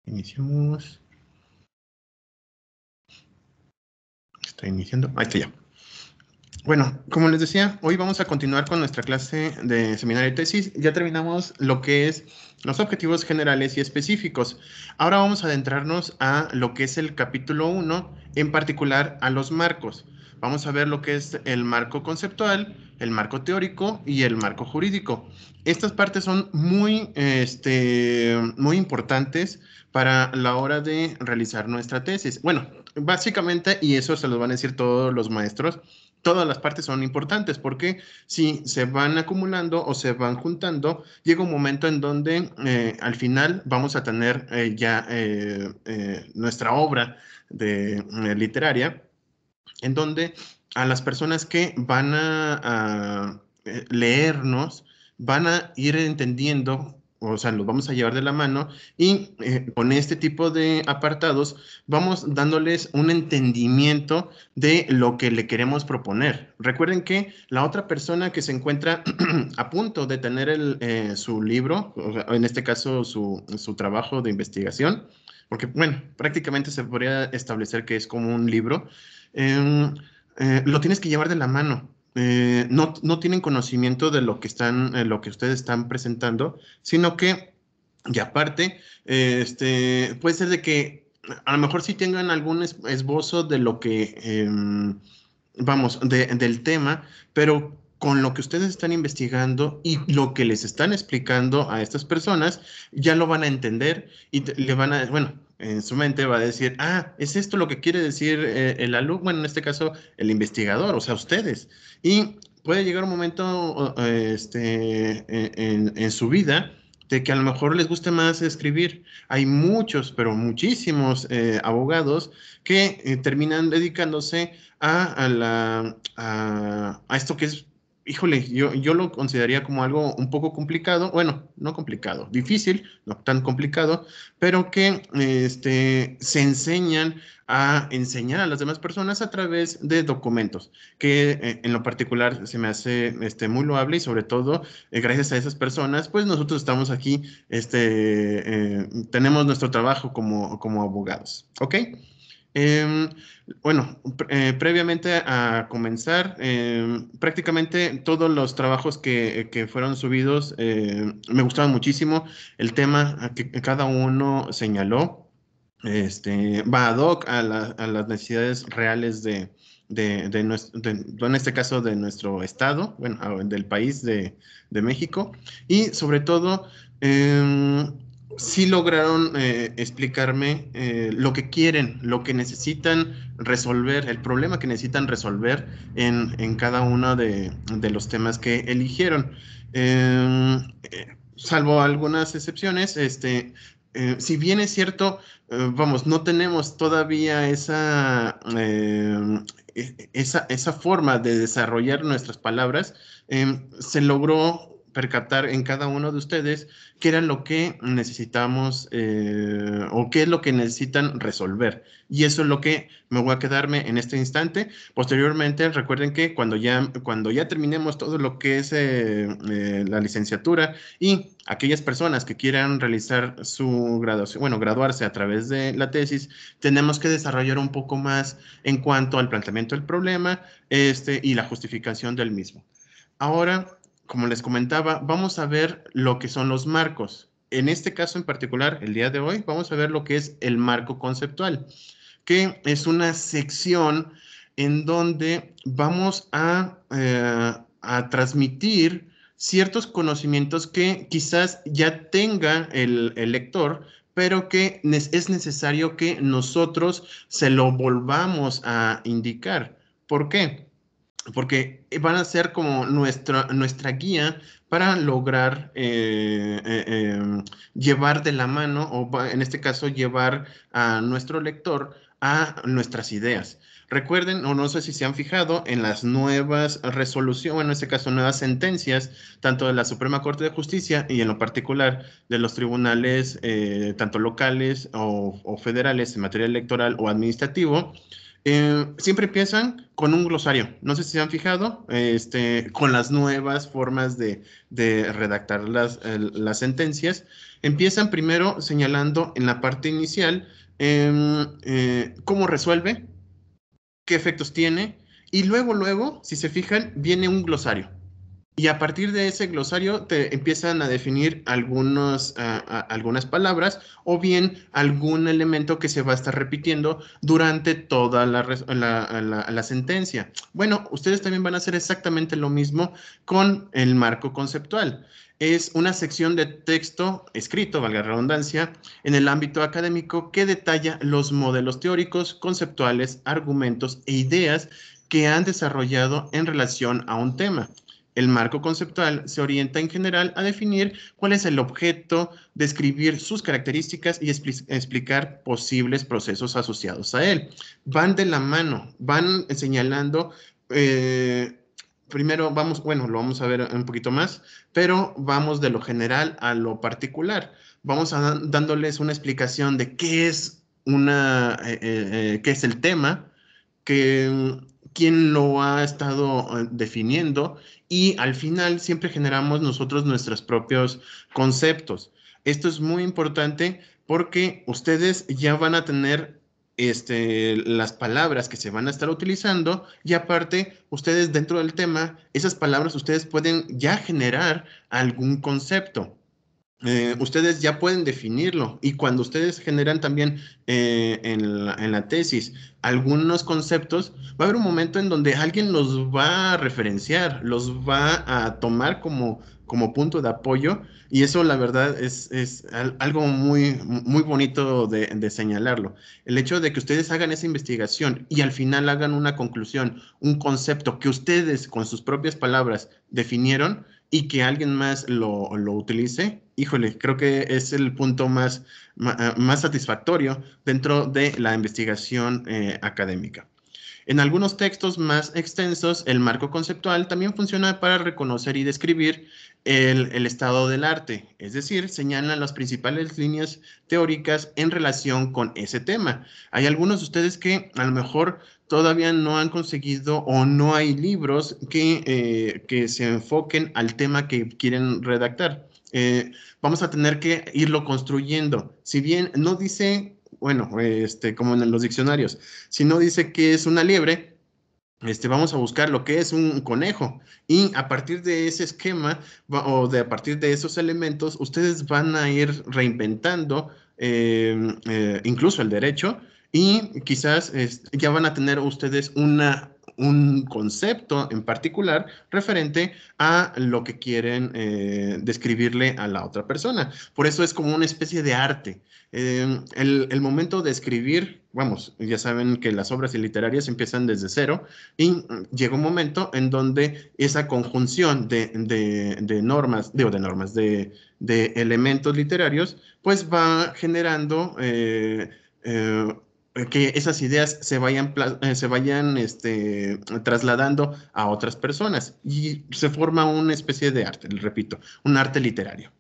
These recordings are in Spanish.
Iniciamos. Está iniciando. Ahí está ya. Bueno, como les decía, hoy vamos a continuar con nuestra clase de seminario de tesis. Ya terminamos lo que es los objetivos generales y específicos. Ahora vamos a adentrarnos a lo que es el capítulo 1, en particular a los marcos. Vamos a ver lo que es el marco conceptual, el marco teórico y el marco jurídico. Estas partes son muy importantes para la hora de realizar nuestra tesis. Bueno, básicamente, y eso se los van a decir todos los maestros, todas las partes son importantes porque si se van acumulando o se van juntando, llega un momento en donde al final vamos a tener nuestra obra literaria, en donde a las personas que van a leernos van a ir entendiendo, o sea, los vamos a llevar de la mano y con este tipo de apartados vamos dándoles un entendimiento de lo que le queremos proponer. Recuerden que la otra persona que se encuentra a punto de tener su libro, o sea, en este caso su trabajo de investigación, porque, bueno, prácticamente se podría establecer que es como un libro, lo tienes que llevar de la mano. No tienen conocimiento de lo que ustedes están presentando, sino que, y aparte, puede ser de que a lo mejor sí tengan algún esbozo de lo que, del tema, pero con lo que ustedes están investigando y lo que les están explicando a estas personas, ya lo van a entender y le van a, bueno, en su mente va a decir, ah, es esto lo que quiere decir el alumno, bueno, en este caso el investigador, o sea, ustedes. Y puede llegar un momento en su vida de que a lo mejor les guste más escribir. Hay muchos, pero muchísimos abogados que terminan dedicándose a esto que es, híjole, yo lo consideraría como algo un poco complicado, bueno, no complicado, difícil, no tan complicado, pero que se enseñan a enseñar a las demás personas a través de documentos, que en lo particular se me hace muy loable y sobre todo gracias a esas personas, pues nosotros estamos aquí, tenemos nuestro trabajo como abogados, ¿ok? Eh, bueno, previamente a comenzar, prácticamente todos los trabajos que fueron subidos me gustaron muchísimo. El tema que cada uno señaló va ad hoc a las necesidades reales en este caso de nuestro estado, bueno, del país de México, y sobre todo sí lograron explicarme lo que quieren, lo que necesitan resolver, el problema que necesitan resolver en cada uno de los temas que eligieron. Salvo algunas excepciones, si bien es cierto, vamos, no tenemos todavía esa forma de desarrollar nuestras palabras, se logró percatar en cada uno de ustedes qué era lo que necesitamos o qué es lo que necesitan resolver. Y eso es lo que me voy a quedarme en este instante. Posteriormente, recuerden que cuando ya terminemos todo lo que es la licenciatura y aquellas personas que quieran realizar su graduación, bueno, graduarse a través de la tesis, tenemos que desarrollar un poco más en cuanto al planteamiento del problema y la justificación del mismo. Ahora, como les comentaba, vamos a ver lo que son los marcos. En este caso en particular, el día de hoy, vamos a ver lo que es el marco conceptual, que es una sección en donde vamos a transmitir ciertos conocimientos que quizás ya tenga el lector, pero que es necesario que nosotros se lo volvamos a indicar. ¿Por qué? Porque van a ser como nuestra guía para lograr llevar de la mano, o en este caso llevar a nuestro lector a nuestras ideas. Recuerden, o no sé si se han fijado, en las nuevas resoluciones, bueno, en este caso nuevas sentencias, tanto de la Suprema Corte de Justicia y en lo particular de los tribunales, tanto locales o federales en materia electoral o administrativo, Siempre empiezan con un glosario. No sé si se han fijado, con las nuevas formas de redactar las sentencias. Empiezan primero señalando en la parte inicial cómo resuelve, qué efectos tiene, y luego, si se fijan, viene un glosario. Y a partir de ese glosario te empiezan a definir algunas palabras o bien algún elemento que se va a estar repitiendo durante toda la sentencia. Bueno, ustedes también van a hacer exactamente lo mismo con el marco conceptual. Es una sección de texto escrito, valga la redundancia, en el ámbito académico que detalla los modelos teóricos, conceptuales, argumentos e ideas que han desarrollado en relación a un tema. El marco conceptual se orienta en general a definir cuál es el objeto, describir sus características y explicar posibles procesos asociados a él. Van de la mano, van señalando, primero vamos, bueno, lo vamos a ver un poquito más, pero vamos de lo general a lo particular. Vamos dándoles una explicación de qué es el tema, quién lo ha estado definiendo y al final siempre generamos nosotros nuestros propios conceptos. Esto es muy importante porque ustedes ya van a tener las palabras que se van a estar utilizando y aparte ustedes dentro del tema, esas palabras ustedes pueden ya generar algún concepto. Ustedes ya pueden definirlo y cuando ustedes generan también en la tesis algunos conceptos, va a haber un momento en donde alguien los va a referenciar, los va a tomar como punto de apoyo y eso la verdad es algo muy bonito de señalarlo. El hecho de que ustedes hagan esa investigación y al final hagan una conclusión, un concepto que ustedes con sus propias palabras definieron, y que alguien más lo utilice, híjole, creo que es el punto más satisfactorio dentro de la investigación académica. En algunos textos más extensos, el marco conceptual también funciona para reconocer y describir el estado del arte, es decir, señalan las principales líneas teóricas en relación con ese tema. Hay algunos de ustedes que a lo mejor todavía no han conseguido o no hay libros que se enfoquen al tema que quieren redactar. Vamos a tener que irlo construyendo. Si bien no dice, bueno, como en los diccionarios, si no dice que es una liebre, vamos a buscar lo que es un conejo y a partir de ese esquema a partir de esos elementos, ustedes van a ir reinventando incluso el derecho y quizás ya van a tener ustedes un concepto en particular referente a lo que quieren describirle a la otra persona. Por eso es como una especie de arte. El momento de escribir, vamos, ya saben que las obras literarias empiezan desde cero y llega un momento en donde esa conjunción de normas, de elementos literarios, pues va generando que esas ideas se vayan trasladando a otras personas y se forma una especie de arte, les repito, un arte literario.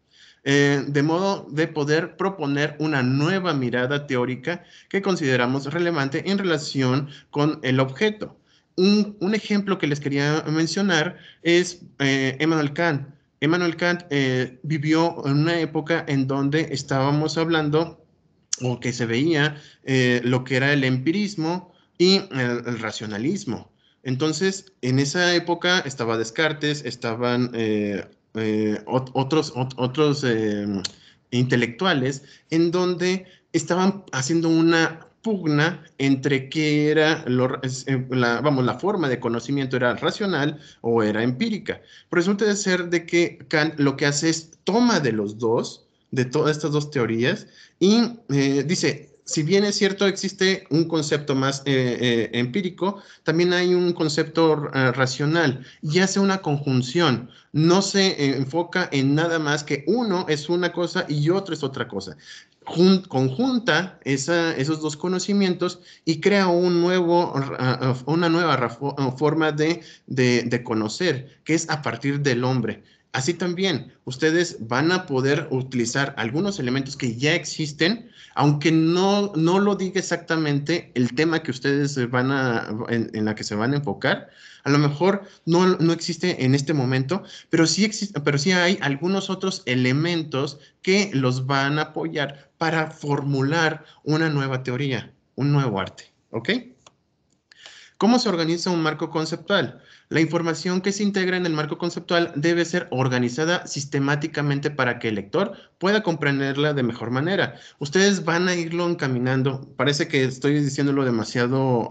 De modo de poder proponer una nueva mirada teórica que consideramos relevante en relación con el objeto. Un ejemplo que les quería mencionar es Immanuel Kant. Immanuel Kant vivió en una época en donde estábamos hablando o que se veía lo que era el empirismo y el racionalismo. Entonces, en esa época estaba Descartes, estaban otros intelectuales en donde estaban haciendo una pugna entre qué era la forma de conocimiento era racional o era empírica. Resulta de ser de que Kant lo que hace es toma de los dos, de todas estas dos teorías, y dice, si bien es cierto, existe un concepto más empírico, también hay un concepto racional y hace una conjunción. No se enfoca en nada más que uno es una cosa y otro es otra cosa. Conjunta esos dos conocimientos y crea una nueva forma de conocer, que es a partir del hombre. Así también, ustedes van a poder utilizar algunos elementos que ya existen, aunque no lo diga exactamente el tema que ustedes en la que se van a enfocar. A lo mejor no existe en este momento, pero sí existe, pero sí hay algunos otros elementos que los van a apoyar para formular una nueva teoría, un nuevo arte, ¿ok? ¿Cómo se organiza un marco conceptual? La información que se integra en el marco conceptual debe ser organizada sistemáticamente para que el lector pueda comprenderla de mejor manera. Ustedes van a irlo encaminando. Parece que estoy diciéndolo demasiado,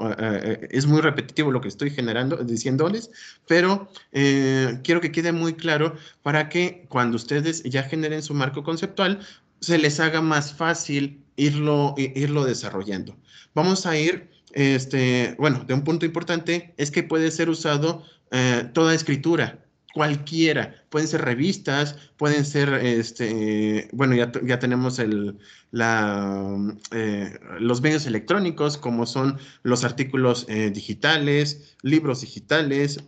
es muy repetitivo lo que estoy diciéndoles, pero quiero que quede muy claro para que cuando ustedes ya generen su marco conceptual, se les haga más fácil irlo desarrollando. Vamos a ir bueno, de un punto importante es que puede ser usado toda escritura, cualquiera. Pueden ser revistas, pueden ser, bueno, ya tenemos los medios electrónicos, como son los artículos digitales, libros digitales,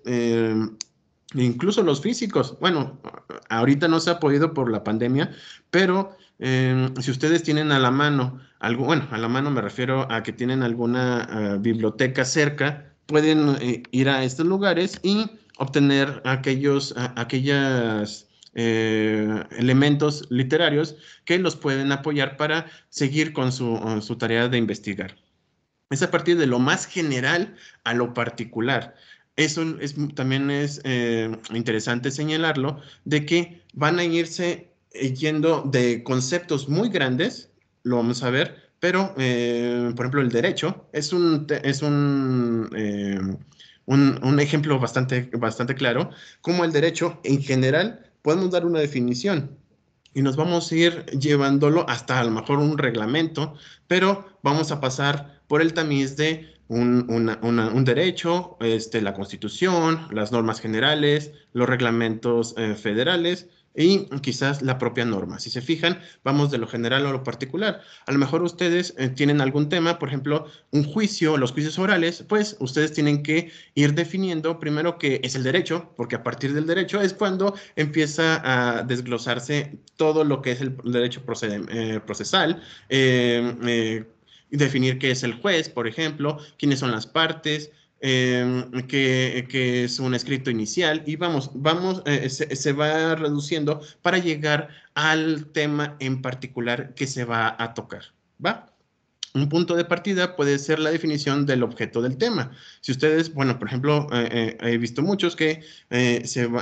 incluso los físicos. Bueno, ahorita no se ha podido por la pandemia, pero si ustedes tienen a la mano algo, bueno, a la mano me refiero a que tienen alguna biblioteca cerca, pueden ir a estos lugares y obtener aquellos elementos literarios que los pueden apoyar para seguir con su tarea de investigar. Es a partir de lo más general a lo particular. También es interesante señalarlo, de que van a irse yendo de conceptos muy grandes, lo vamos a ver, pero, por ejemplo, el derecho es un ejemplo bastante claro, como el derecho en general podemos dar una definición y nos vamos a ir llevándolo hasta a lo mejor un reglamento, pero vamos a pasar por el tamiz de un derecho, la Constitución, las normas generales, los reglamentos federales y quizás la propia norma. Si se fijan, vamos de lo general a lo particular. A lo mejor ustedes tienen algún tema, por ejemplo, un juicio, los juicios orales, pues ustedes tienen que ir definiendo primero qué es el derecho, porque a partir del derecho es cuando empieza a desglosarse todo lo que es el derecho procesal, definir qué es el juez, por ejemplo, quiénes son las partes, qué es un escrito inicial y se va reduciendo para llegar al tema en particular que se va a tocar, ¿va? Un punto de partida puede ser la definición del objeto del tema. Si ustedes, bueno, por ejemplo, he visto muchos que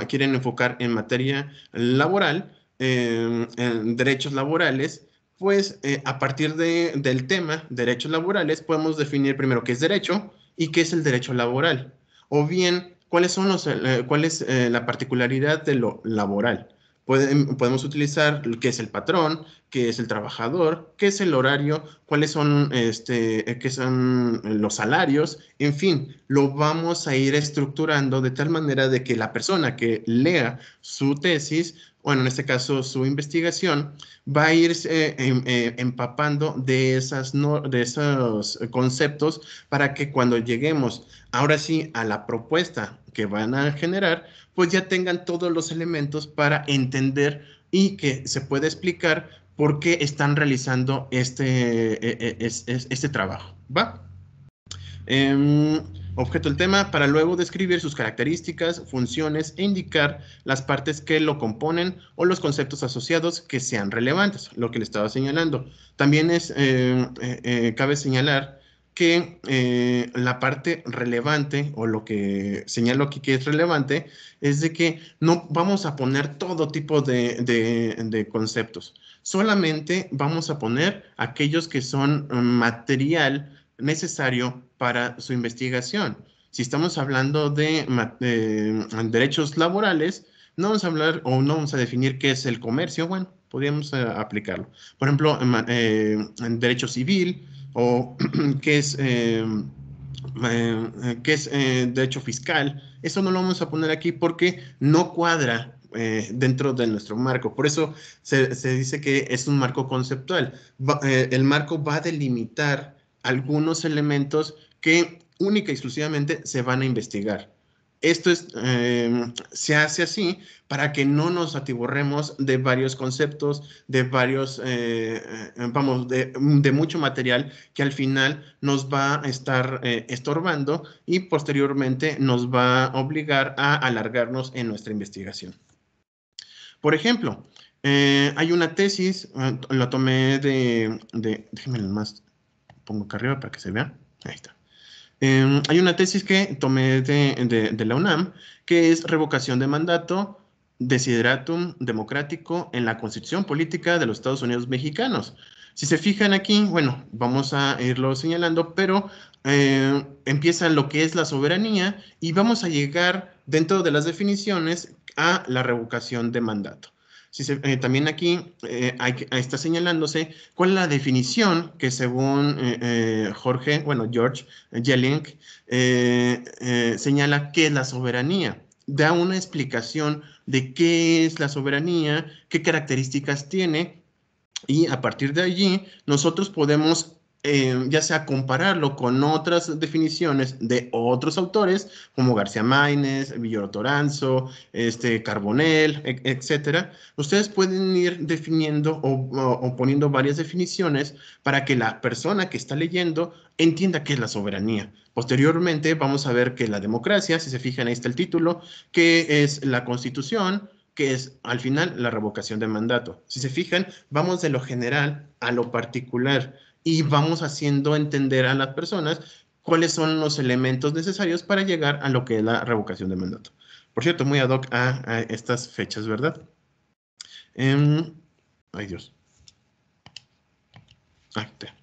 quieren enfocar en materia laboral, en derechos laborales, pues a partir del tema derechos laborales podemos definir primero qué es derecho y qué es el derecho laboral. O bien, cuál es la particularidad de lo laboral. Podemos utilizar qué es el patrón, qué es el trabajador, qué es el horario, qué son los salarios, en fin, lo vamos a ir estructurando de tal manera de que la persona que lea su tesis, bueno, en este caso su investigación, va a ir empapando de esos conceptos para que cuando lleguemos ahora sí a la propuesta que van a generar, pues ya tengan todos los elementos para entender y que se pueda explicar por qué están realizando este trabajo, ¿va? Objeto del tema para luego describir sus características, funciones e indicar las partes que lo componen o los conceptos asociados que sean relevantes, lo que le estaba señalando. También cabe señalar que la parte relevante o lo que señalo aquí que es relevante es de que no vamos a poner todo tipo de conceptos, solamente vamos a poner aquellos que son material necesario para su investigación. Si estamos hablando de derechos laborales, no vamos a hablar o no vamos a definir qué es el comercio. Bueno, podríamos aplicarlo. Por ejemplo, en derecho civil o qué es derecho fiscal. Eso no lo vamos a poner aquí porque no cuadra dentro de nuestro marco. Por eso se dice que es un marco conceptual. El marco va a delimitar algunos elementos que única y exclusivamente se van a investigar. Esto se hace así para que no nos atiborremos de varios conceptos, de varios, vamos, de mucho material que al final nos va a estar estorbando y posteriormente nos va a obligar a alargarnos en nuestra investigación. Por ejemplo, hay una tesis, la tomé déjenme más, pongo acá arriba para que se vea, ahí está. Hay una tesis que tomé de la UNAM, que es revocación de mandato, desideratum democrático en la Constitución Política de los Estados Unidos Mexicanos. Si se fijan aquí, bueno, vamos a irlo señalando, pero empieza lo que es la soberanía y vamos a llegar dentro de las definiciones a la revocación de mandato. También aquí está señalándose cuál es la definición que según George Jelinek señala qué es la soberanía. Da una explicación de qué es la soberanía, qué características tiene y a partir de allí nosotros podemos ya sea compararlo con otras definiciones de otros autores como García Maínez, Villoro Toranzo, Carbonell, etcétera. Ustedes pueden ir definiendo o poniendo varias definiciones para que la persona que está leyendo entienda qué es la soberanía. Posteriormente vamos a ver que la democracia, si se fijan ahí está el título, que es la constitución, que es al final la revocación de mandato. Si se fijan, vamos de lo general a lo particular y vamos haciendo entender a las personas cuáles son los elementos necesarios para llegar a lo que es la revocación de mandato. Por cierto, muy ad hoc a estas fechas, ¿verdad? Ay, Dios. Ahí está.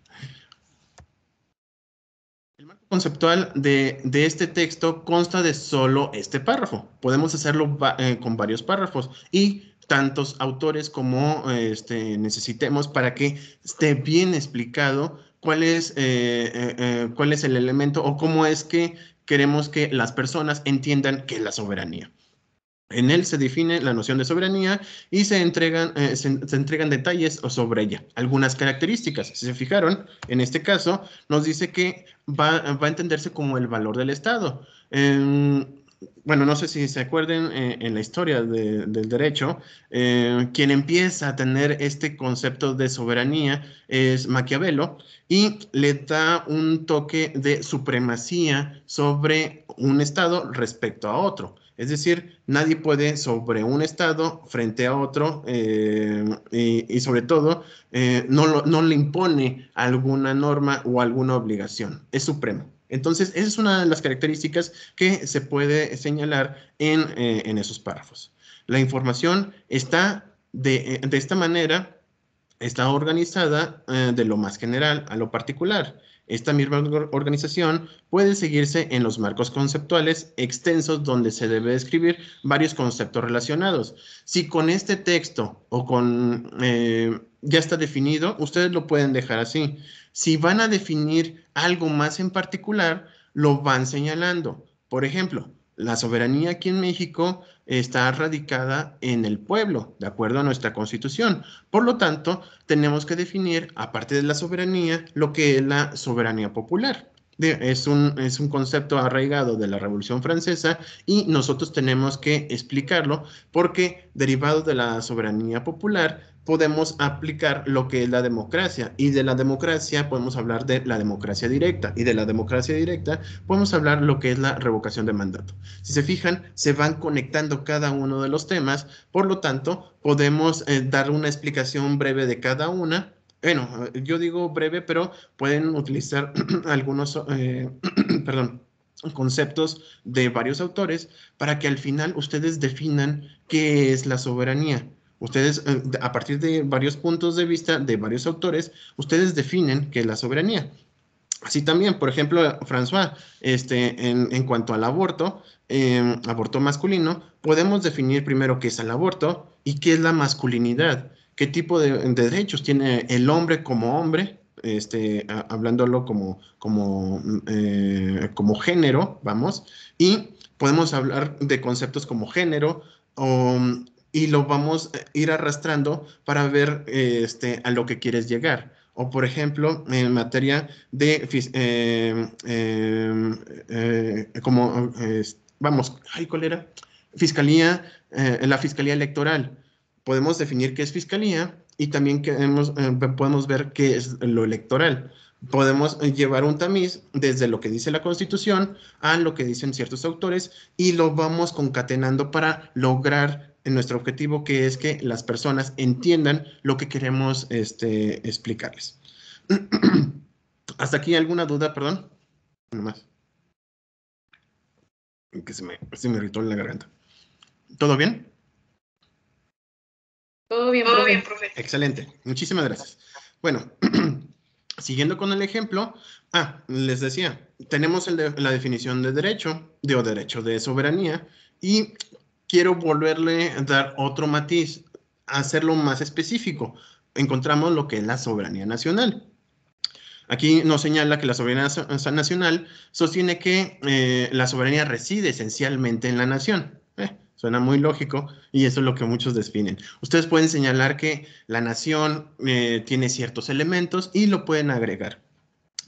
El marco conceptual de este texto consta de solo este párrafo. Podemos hacerlo con varios párrafos y tantos autores como necesitemos para que esté bien explicado cuál es el elemento o cómo es que queremos que las personas entiendan qué es la soberanía. En él se define la noción de soberanía y se entregan detalles sobre ella. Algunas características, si se fijaron, en este caso nos dice que va a entenderse como el valor del Estado. Bueno, no sé si se acuerden en la historia del derecho, quien empieza a tener este concepto de soberanía es Maquiavelo y le da un toque de supremacía sobre un Estado respecto a otro. Es decir, nadie puede sobre un Estado frente a otro y sobre todo no le impone alguna norma o alguna obligación. Es supremo. Entonces, esa es una de las características que se puede señalar en esos párrafos. La información está de esta manera, está organizada de lo más general a lo particular. Esta misma organización puede seguirse en los marcos conceptuales extensos donde se debe describir varios conceptos relacionados. Si con este texto o con ya está definido, ustedes lo pueden dejar así. Si van a definir algo más en particular, lo van señalando. Por ejemplo, la soberanía aquí en México está radicada en el pueblo, de acuerdo a nuestra Constitución. Por lo tanto, tenemos que definir, aparte de la soberanía, lo que es la soberanía popular. Es un concepto arraigado de la Revolución Francesa y nosotros tenemos que explicarlo porque derivado de la soberanía popular podemos aplicar lo que es la democracia y de la democracia podemos hablar de la democracia directa y de la democracia directa podemos hablar lo que es la revocación de mandato. Si se fijan, se van conectando cada uno de los temas, por lo tanto, podemos dar una explicación breve de cada una. Bueno, yo digo breve, pero pueden utilizar algunos, perdón, conceptos de varios autores para que al final ustedes definan qué es la soberanía. Ustedes, a partir de varios puntos de vista de varios autores, ustedes definen qué es la soberanía. Así también, por ejemplo, François, en cuanto al aborto masculino, podemos definir primero qué es el aborto y qué es la masculinidad, qué tipo de derechos tiene el hombre como hombre, hablándolo como género, vamos, y podemos hablar de conceptos como género y lo vamos a ir arrastrando para ver a lo que quieres llegar. O, por ejemplo, en materia de vamos, ay, ¿cuál era? Fiscalía, la Fiscalía Electoral. Podemos definir qué es fiscalía y también podemos ver qué es lo electoral. Podemos llevar un tamiz desde lo que dice la Constitución a lo que dicen ciertos autores y lo vamos concatenando para lograr nuestro objetivo, que es que las personas entiendan lo que queremos explicarles. ¿Hasta aquí alguna duda? Perdón. Nomás. Que se me irritó en la garganta. ¿Todo bien? Todo bien, profe. Excelente. Muchísimas gracias. Bueno, siguiendo con el ejemplo, les decía, tenemos la definición de derecho, derecho de soberanía, y quiero volverle a dar otro matiz, hacerlo más específico. Encontramos lo que es la soberanía nacional. Aquí nos señala que la soberanía nacional sostiene que la soberanía reside esencialmente en la nación. Suena muy lógico y eso es lo que muchos definen. Ustedes pueden señalar que la nación tiene ciertos elementos y lo pueden agregar.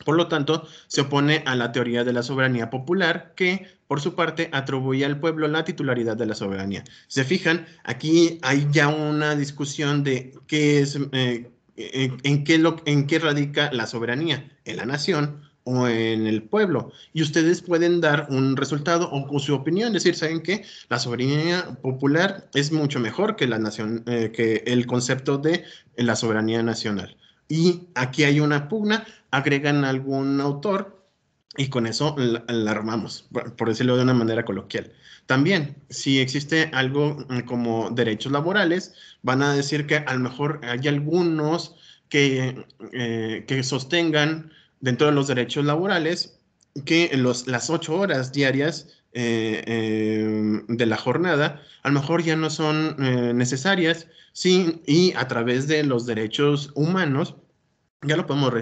Por lo tanto, se opone a la teoría de la soberanía popular que, por su parte, atribuye al pueblo la titularidad de la soberanía. Se fijan, aquí hay ya una discusión de qué es, en qué radica la soberanía, en la nación o en el pueblo. Y ustedes pueden dar un resultado o su opinión, decir, ¿saben qué? La soberanía popular es mucho mejor que la nación, que el concepto de la soberanía nacional. Y aquí hay una pugna, agregan algún autor y con eso la armamos, por decirlo de una manera coloquial. También, si existe algo como derechos laborales, van a decir que a lo mejor hay algunos que sostengan dentro de los derechos laborales que las 8 horas diarias de la jornada a lo mejor ya no son necesarias, sí, y a través de los derechos humanos ya lo podemos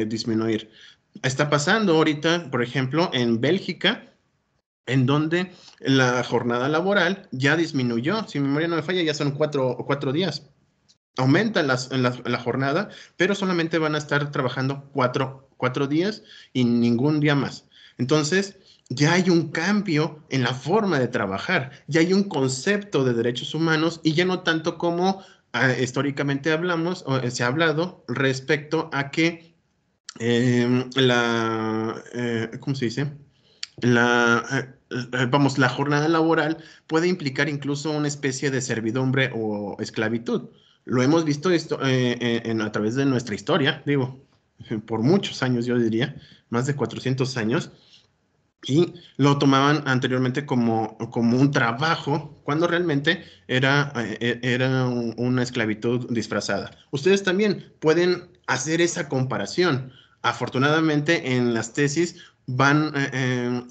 disminuir. Está pasando ahorita, por ejemplo, en Bélgica, en donde la jornada laboral ya disminuyó. Si mi memoria no me falla, ya son 4 días. Aumenta la jornada, pero solamente van a estar trabajando 4 días y ningún día más. Entonces, ya hay un cambio en la forma de trabajar, ya hay un concepto de derechos humanos y ya no tanto como históricamente hablamos, o se ha hablado respecto a que ¿cómo se dice? La jornada laboral puede implicar incluso una especie de servidumbre o esclavitud. Lo hemos visto a través de nuestra historia, digo, por muchos años, yo diría, más de 400 años, y lo tomaban anteriormente como un trabajo, cuando realmente era una esclavitud disfrazada. Ustedes también pueden hacer esa comparación. Afortunadamente, en las tesis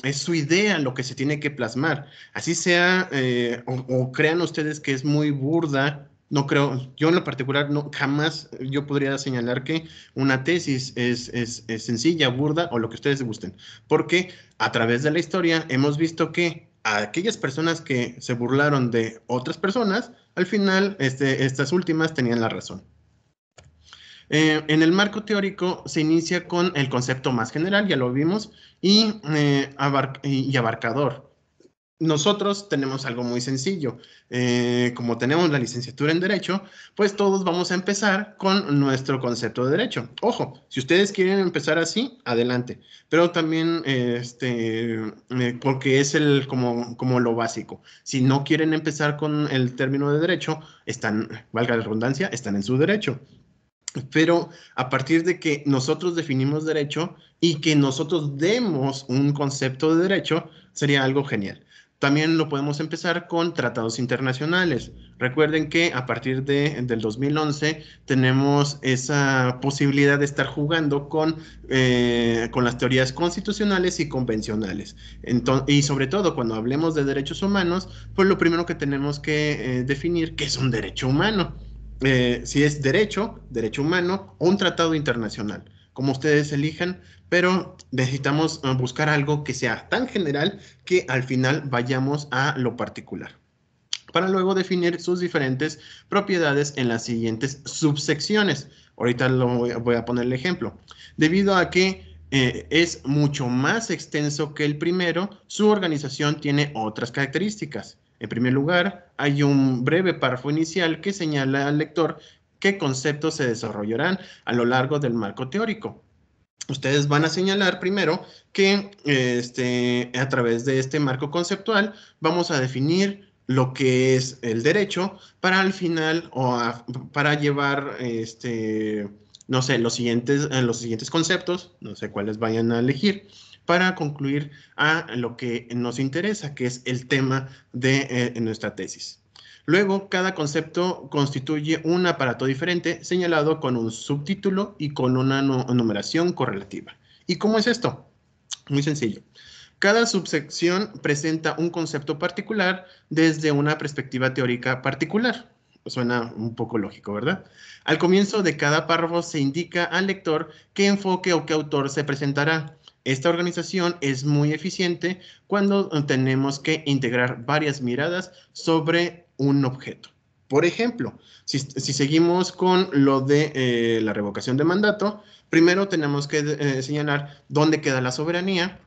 es su idea lo que se tiene que plasmar. Así sea, o crean ustedes que es muy burda. No creo, yo en lo particular, no, jamás yo podría señalar que una tesis es sencilla, burda o lo que ustedes gusten, porque a través de la historia hemos visto que a aquellas personas que se burlaron de otras personas, al final estas últimas tenían la razón. En el marco teórico se inicia con el concepto más general, ya lo vimos, y abarcador. Nosotros tenemos algo muy sencillo. Como tenemos la licenciatura en Derecho, pues todos vamos a empezar con nuestro concepto de Derecho. Ojo, si ustedes quieren empezar así, adelante. Pero también, porque es como lo básico. Si no quieren empezar con el término de Derecho, valga la redundancia, están en su derecho. Pero a partir de que nosotros definimos derecho y que nosotros demos un concepto de derecho, sería algo genial. También lo podemos empezar con tratados internacionales. Recuerden que a partir del 2011 tenemos esa posibilidad de estar jugando con las teorías constitucionales y convencionales. Y sobre todo cuando hablemos de derechos humanos, pues lo primero que tenemos que definir qué es un derecho humano. Si es derecho humano o un tratado internacional, como ustedes elijan, pero necesitamos buscar algo que sea tan general que al final vayamos a lo particular, para luego definir sus diferentes propiedades en las siguientes subsecciones. Ahorita voy a poner el ejemplo. Debido a que es mucho más extenso que el primero, su organización tiene otras características. En primer lugar, hay un breve párrafo inicial que señala al lector qué conceptos se desarrollarán a lo largo del marco teórico. Ustedes van a señalar primero que a través de este marco conceptual vamos a definir lo que es el derecho para al final para llevar no sé, los siguientes conceptos, no sé cuáles vayan a elegir, para concluir a lo que nos interesa, que es el tema de nuestra tesis. Luego, cada concepto constituye un aparato diferente señalado con un subtítulo y con una numeración correlativa. ¿Y cómo es esto? Muy sencillo. Cada subsección presenta un concepto particular desde una perspectiva teórica particular. Suena un poco lógico, ¿verdad? Al comienzo de cada párrafo se indica al lector qué enfoque o qué autor se presentará. Esta organización es muy eficiente cuando tenemos que integrar varias miradas sobre un objeto. Por ejemplo, si seguimos con lo de la revocación de mandato, primero tenemos que señalar dónde queda la soberanía.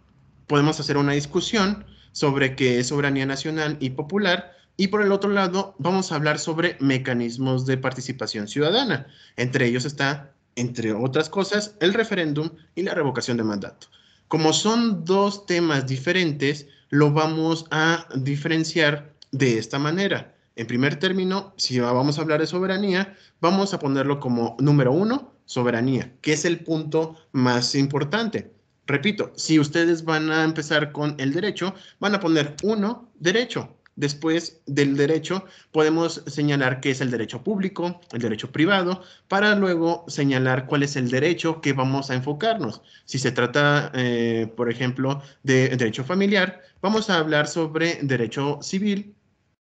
Podemos hacer una discusión sobre qué es soberanía nacional y popular, y por el otro lado vamos a hablar sobre mecanismos de participación ciudadana. Entre ellos está, entre otras cosas, el referéndum y la revocación de mandato. Como son dos temas diferentes, lo vamos a diferenciar de esta manera. En primer término, si vamos a hablar de soberanía, vamos a ponerlo como número 1, soberanía, que es el punto más importante. Repito, si ustedes van a empezar con el derecho, van a poner 1, derecho. Después del derecho podemos señalar qué es el derecho público, el derecho privado, para luego señalar cuál es el derecho que vamos a enfocarnos. Si se trata, por ejemplo, de derecho familiar, vamos a hablar sobre derecho civil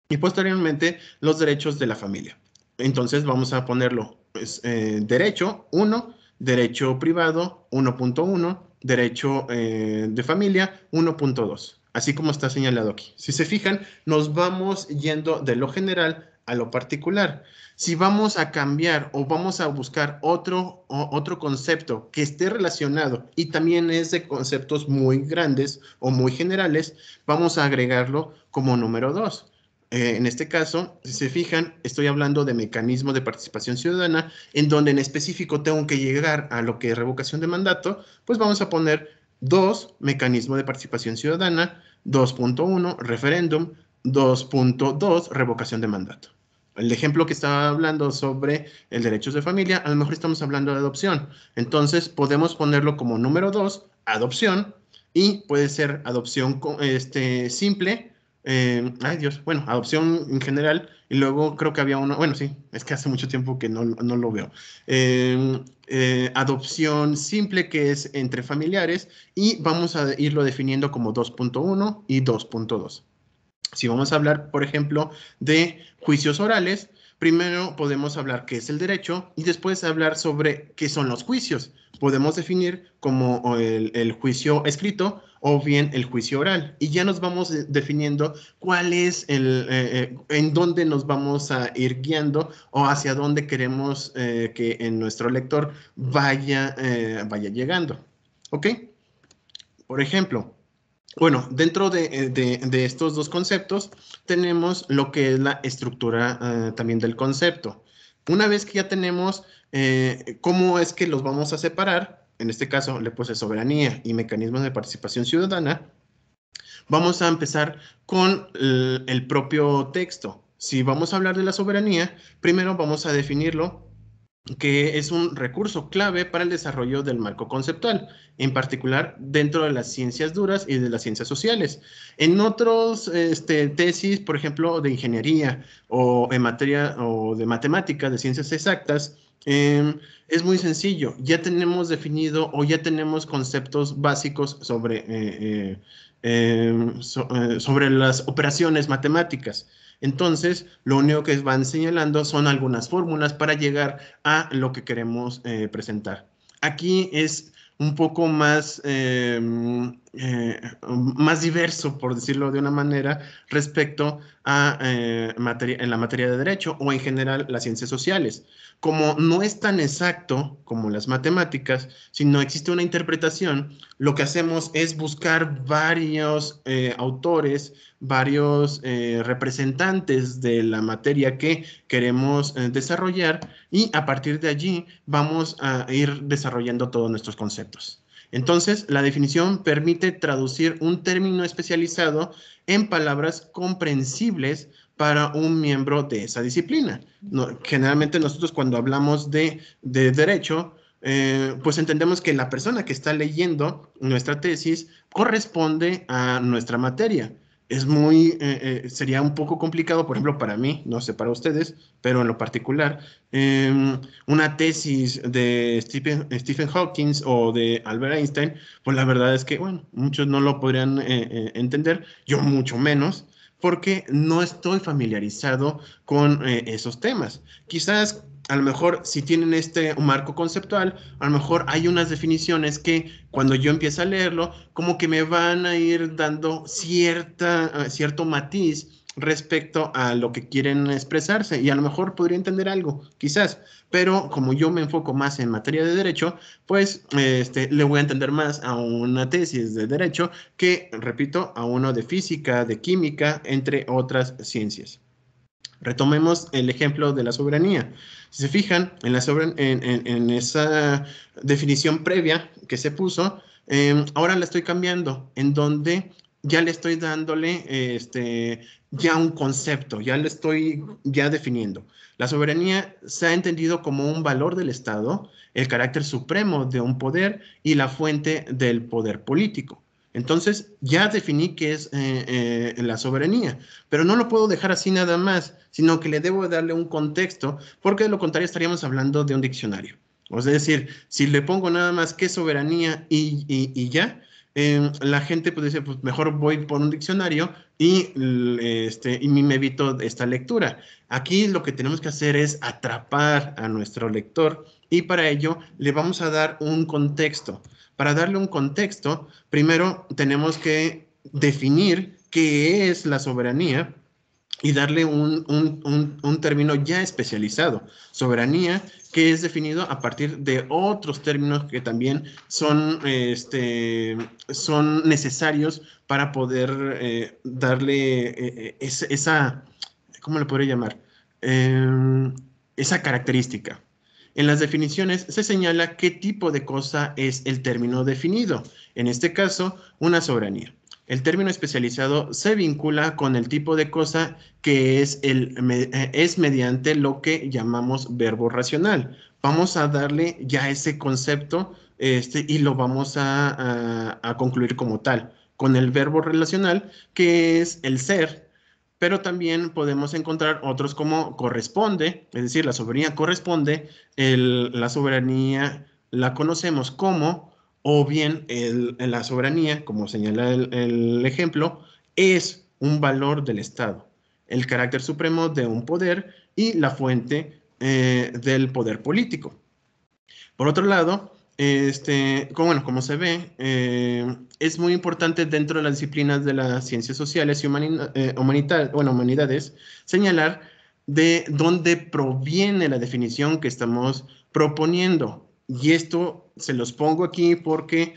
y posteriormente los derechos de la familia. Entonces vamos a ponerlo, pues, derecho 1, derecho privado 1.1, derecho de familia 1.2, así como está señalado aquí. Si se fijan, nos vamos yendo de lo general a lo particular. Si vamos a cambiar o vamos a buscar otro concepto que esté relacionado y también es de conceptos muy grandes o muy generales, vamos a agregarlo como número 2. En este caso, si se fijan, estoy hablando de mecanismo de participación ciudadana, en donde en específico tengo que llegar a lo que es revocación de mandato, pues vamos a poner 2, mecanismo de participación ciudadana, 2.1, referéndum, 2.2, revocación de mandato. El ejemplo que estaba hablando sobre el derecho de familia, a lo mejor estamos hablando de adopción. Entonces, podemos ponerlo como número 2, adopción, y puede ser adopción simple, ay Dios, bueno, adopción en general, y luego creo que había uno, bueno, sí, es que hace mucho tiempo que no lo veo. Adopción simple, que es entre familiares, y vamos a irlo definiendo como 2.1 y 2.2. Si vamos a hablar, por ejemplo, de juicios orales, primero podemos hablar qué es el derecho y después hablar sobre qué son los juicios. Podemos definir como el juicio escrito o bien el juicio oral. Y ya nos vamos definiendo cuál es en dónde nos vamos a ir guiando o hacia dónde queremos que en nuestro lector vaya llegando. ¿Ok? Por ejemplo, bueno, dentro de estos dos conceptos tenemos lo que es la estructura también del concepto. Una vez que ya tenemos cómo es que los vamos a separar, en este caso le puse soberanía y mecanismos de participación ciudadana, vamos a empezar con el propio texto. Si vamos a hablar de la soberanía, primero vamos a definirlo, que es un recurso clave para el desarrollo del marco conceptual, en particular dentro de las ciencias duras y de las ciencias sociales. En otros tesis, por ejemplo, de ingeniería o en materia o de matemática, de ciencias exactas, es muy sencillo. Ya tenemos definido o ya tenemos conceptos básicos sobre las operaciones matemáticas. Entonces, lo único que van señalando son algunas fórmulas para llegar a lo que queremos presentar. Aquí es un poco más más diverso, por decirlo de una manera, respecto a en la materia de derecho o en general las ciencias sociales. Como no es tan exacto como las matemáticas, sino existe una interpretación, lo que hacemos es buscar varios autores, varios representantes de la materia que queremos desarrollar y a partir de allí vamos a ir desarrollando todos nuestros conceptos. Entonces, la definición permite traducir un término especializado en palabras comprensibles para un miembro de esa disciplina. No, generalmente nosotros cuando hablamos de derecho, pues entendemos que la persona que está leyendo nuestra tesis corresponde a nuestra materia. Sería un poco complicado, por ejemplo, para mí, no sé para ustedes, pero en lo particular, una tesis de Stephen Hawking o de Albert Einstein, pues la verdad es que, bueno, muchos no lo podrían entender, yo mucho menos, porque no estoy familiarizado con esos temas. Quizás a lo mejor si tienen este marco conceptual, a lo mejor hay unas definiciones que cuando yo empiezo a leerlo, como que me van a ir dando cierto matiz respecto a lo que quieren expresarse y a lo mejor podría entender algo, quizás, pero como yo me enfoco más en materia de derecho, pues le voy a entender más a una tesis de derecho que, repito, a uno de física, de química, entre otras ciencias. Retomemos el ejemplo de la soberanía. Si se fijan en esa definición previa que se puso, ahora la estoy cambiando, en donde ya le estoy dándole ya un concepto, ya le estoy ya definiendo. La soberanía se ha entendido como un valor del Estado, el carácter supremo de un poder y la fuente del poder político. Entonces, ya definí qué es la soberanía, pero no lo puedo dejar así nada más, sino que le debo darle un contexto, porque de lo contrario estaríamos hablando de un diccionario. Es decir, si le pongo nada más qué soberanía y ya, la gente pues dice, pues mejor voy por un diccionario y me evito esta lectura. Aquí lo que tenemos que hacer es atrapar a nuestro lector y para ello le vamos a dar un contexto. Para darle un contexto, primero tenemos que definir qué es la soberanía y darle un término ya especializado. Soberanía, que es definido a partir de otros términos que también son necesarios para poder darle esa, ¿cómo le podría llamar? Esa característica. En las definiciones se señala qué tipo de cosa es el término definido. En este caso, una soberanía. El término especializado se vincula con el tipo de cosa que es mediante lo que llamamos verbo racional. Vamos a darle ya ese concepto y lo vamos a concluir como tal, con el verbo relacional, que es el ser, pero también podemos encontrar otros como corresponde, es decir, la soberanía corresponde, la soberanía la conocemos como, o bien la soberanía, como señala el ejemplo, es un valor del Estado, el carácter supremo de un poder y la fuente del poder político. Por otro lado, como se ve, es muy importante dentro de las disciplinas de las ciencias sociales y humanidades señalar de dónde proviene la definición que estamos proponiendo. Y esto se los pongo aquí porque,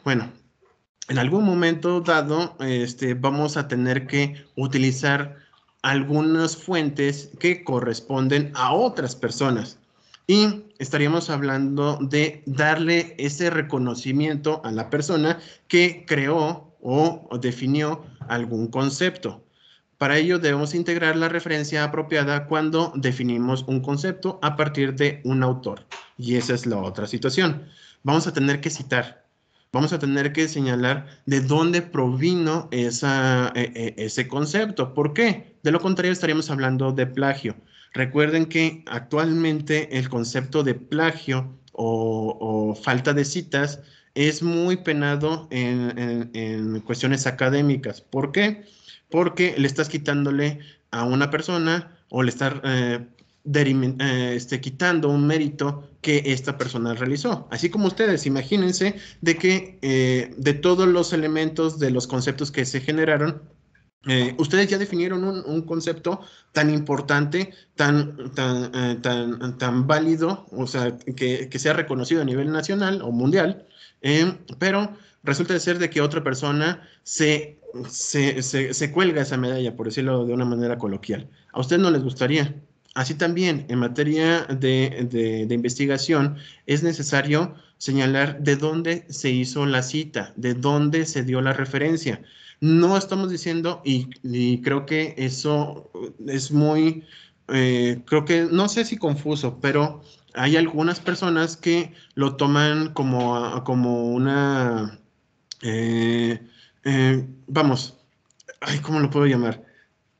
bueno, en algún momento dado, vamos a tener que utilizar algunas fuentes que corresponden a otras personas. Y estaríamos hablando de darle ese reconocimiento a la persona que creó o definió algún concepto. Para ello debemos integrar la referencia apropiada cuando definimos un concepto a partir de un autor. Y esa es la otra situación. Vamos a tener que citar, vamos a tener que señalar de dónde provino ese concepto. ¿Por qué? De lo contrario estaríamos hablando de plagio. Recuerden que actualmente el concepto de plagio o falta de citas es muy penado en cuestiones académicas. ¿Por qué? Porque le estás quitándole a una persona o le estás quitando un mérito que esta persona realizó. Así como ustedes, imagínense de que de todos los elementos, de los conceptos que se generaron, ustedes ya definieron un concepto tan importante, tan válido, o sea, que sea reconocido a nivel nacional o mundial, pero resulta de ser de que otra persona se cuelga esa medalla, por decirlo de una manera coloquial. ¿A ustedes no les gustaría? Así también, en materia de investigación, es necesario señalar de dónde se hizo la cita, de dónde se dio la referencia. No estamos diciendo, y creo que eso es muy, creo que, no sé si confuso, pero hay algunas personas que lo toman como una, eh, vamos, ay, ¿cómo lo puedo llamar?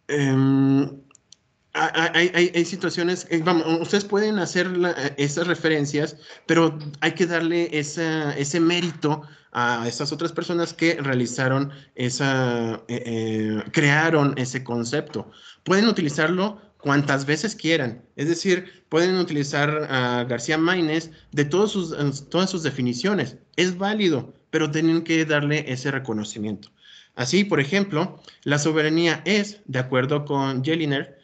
Em, hay situaciones, vamos, ustedes pueden hacer esas referencias, pero hay que darle ese mérito a esas otras personas que realizaron crearon ese concepto. Pueden utilizarlo cuantas veces quieran, es decir, pueden utilizar a García Maínez de todas sus definiciones. Es válido, pero tienen que darle ese reconocimiento. Así, por ejemplo, la soberanía es, de acuerdo con Jelinek,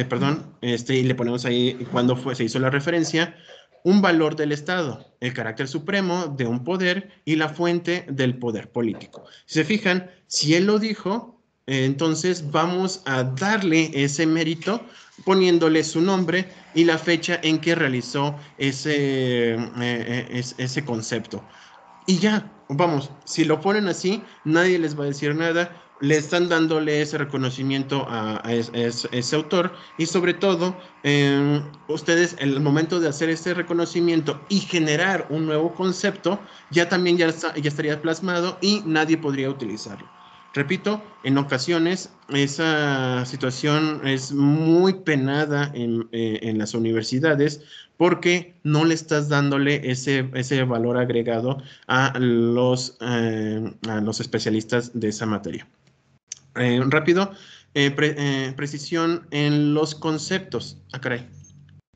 perdón, y le ponemos ahí cuando se hizo la referencia, un valor del Estado, el carácter supremo de un poder y la fuente del poder político. Si se fijan, si él lo dijo, entonces vamos a darle ese mérito poniéndole su nombre y la fecha en que realizó ese concepto. Y ya, vamos, si lo ponen así, nadie les va a decir nada, le están dándole ese reconocimiento a ese autor y sobre todo, ustedes, en el momento de hacer ese reconocimiento y generar un nuevo concepto, ya también ya estaría plasmado y nadie podría utilizarlo. Repito, en ocasiones esa situación es muy penada en las universidades porque no le estás dándole ese valor agregado a los especialistas de esa materia. Rápido, precisión en los conceptos. Ah, caray.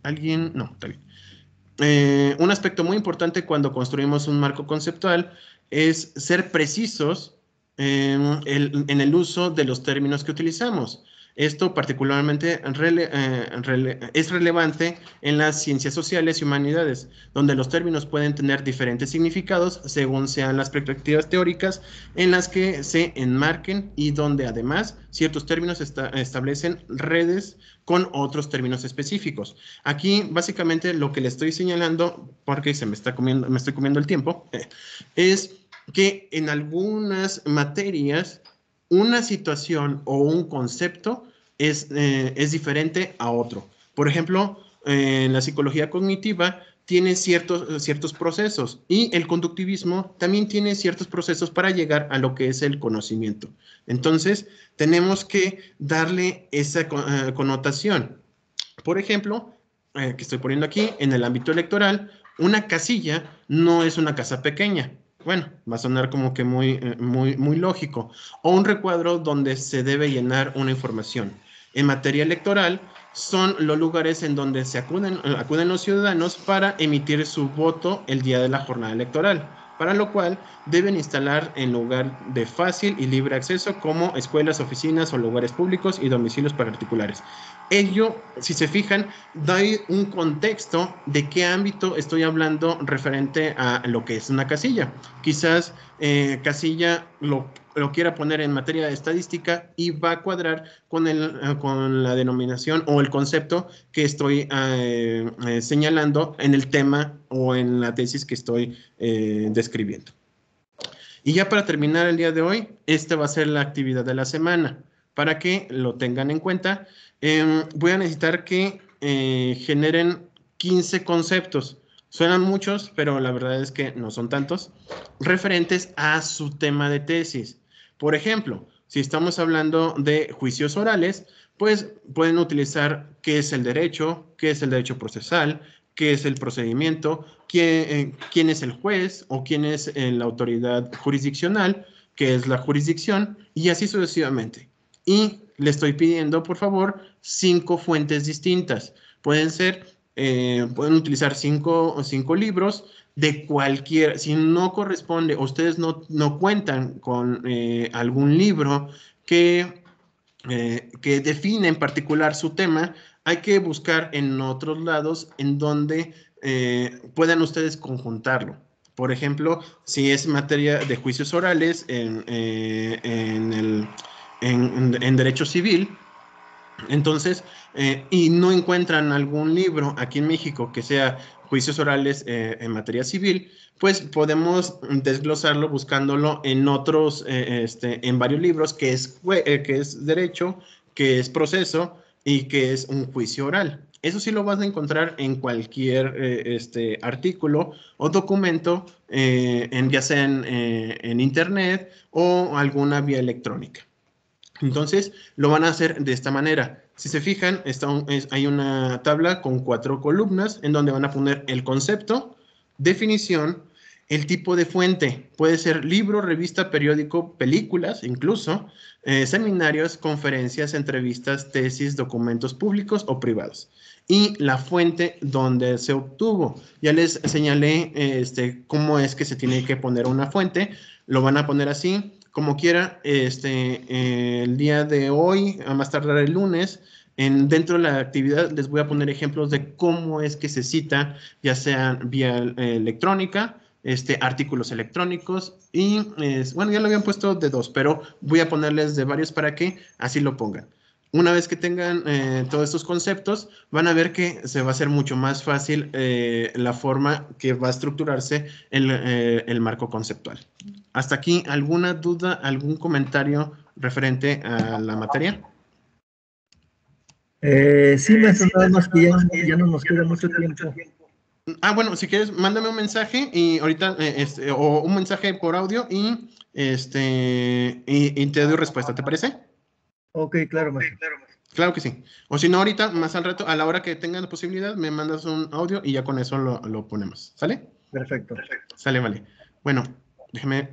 ¿Alguien? No, está bien. Un aspecto muy importante cuando construimos un marco conceptual es ser precisos en el uso de los términos que utilizamos. Esto particularmente es relevante en las ciencias sociales y humanidades, donde los términos pueden tener diferentes significados según sean las perspectivas teóricas en las que se enmarquen y donde además ciertos términos establecen redes con otros términos específicos. Aquí básicamente lo que le estoy señalando, porque me estoy comiendo el tiempo, es que en algunas materias una situación o un concepto es diferente a otro. Por ejemplo, en la psicología cognitiva tiene ciertos procesos y el conductivismo también tiene ciertos procesos para llegar a lo que es el conocimiento. Entonces, tenemos que darle esa connotación. Por ejemplo, que estoy poniendo aquí, en el ámbito electoral, una casilla no es una casa pequeña. Bueno, va a sonar como que muy lógico. O un recuadro donde se debe llenar una información. En materia electoral, son los lugares en donde acuden los ciudadanos para emitir su voto el día de la jornada electoral, para lo cual deben instalar en lugar de fácil y libre acceso como escuelas, oficinas o lugares públicos y domicilios particulares. Ello, si se fijan, da un contexto de qué ámbito estoy hablando referente a lo que es una casilla. Quizás casilla lo quiera poner en materia de estadística y va a cuadrar con la denominación o el concepto que estoy señalando en el tema o en la tesis que estoy describiendo. Y ya para terminar el día de hoy, esta va a ser la actividad de la semana. Para que lo tengan en cuenta, voy a necesitar que generen 15 conceptos. Suenan muchos, pero la verdad es que no son tantos, referentes a su tema de tesis. Por ejemplo, si estamos hablando de juicios orales, pues pueden utilizar qué es el derecho procesal, qué es el procedimiento, quién es el juez o quién es la autoridad jurisdiccional, qué es la jurisdicción, y así sucesivamente. Y le estoy pidiendo, por favor, 5 fuentes distintas. Pueden ser, pueden utilizar 5 libros de cualquier, si no corresponde, o ustedes no cuentan con algún libro que define en particular su tema, hay que buscar en otros lados en donde puedan ustedes conjuntarlo. Por ejemplo, si es materia de juicios orales en derecho civil, entonces, y no encuentran algún libro aquí en México que sea juicios orales en materia civil, pues podemos desglosarlo buscándolo en otros, en varios libros, que es derecho, que es proceso y que es un juicio oral. Eso sí lo vas a encontrar en cualquier artículo o documento, ya sea en internet o alguna vía electrónica. Entonces, lo van a hacer de esta manera. Si se fijan, hay una tabla con 4 columnas en donde van a poner el concepto, definición, el tipo de fuente. Puede ser libro, revista, periódico, películas, incluso, seminarios, conferencias, entrevistas, tesis, documentos públicos o privados. Y la fuente donde se obtuvo. Ya les señalé cómo es que se tiene que poner una fuente. Lo van a poner así. Como quiera, el día de hoy, a más tardar el lunes, dentro de la actividad les voy a poner ejemplos de cómo es que se cita, ya sea vía electrónica, artículos electrónicos y, bueno, ya lo habían puesto de 2, pero voy a ponerles de varios para que así lo pongan. Una vez que tengan todos estos conceptos, van a ver que se va a hacer mucho más fácil la forma que va a estructurarse el marco conceptual. Hasta aquí, ¿alguna duda, algún comentario referente a la materia? Sí, maestro, nada más que ya no nos queda mucho tiempo. Bueno, si quieres, mándame un mensaje y ahorita, o un mensaje por audio y te doy respuesta, ¿te parece? Ok, claro, maestro. Claro que sí. O si no, ahorita, más al rato, a la hora que tengas la posibilidad, me mandas un audio y ya con eso lo ponemos. ¿Sale? Perfecto. Sale, vale. Bueno, déjeme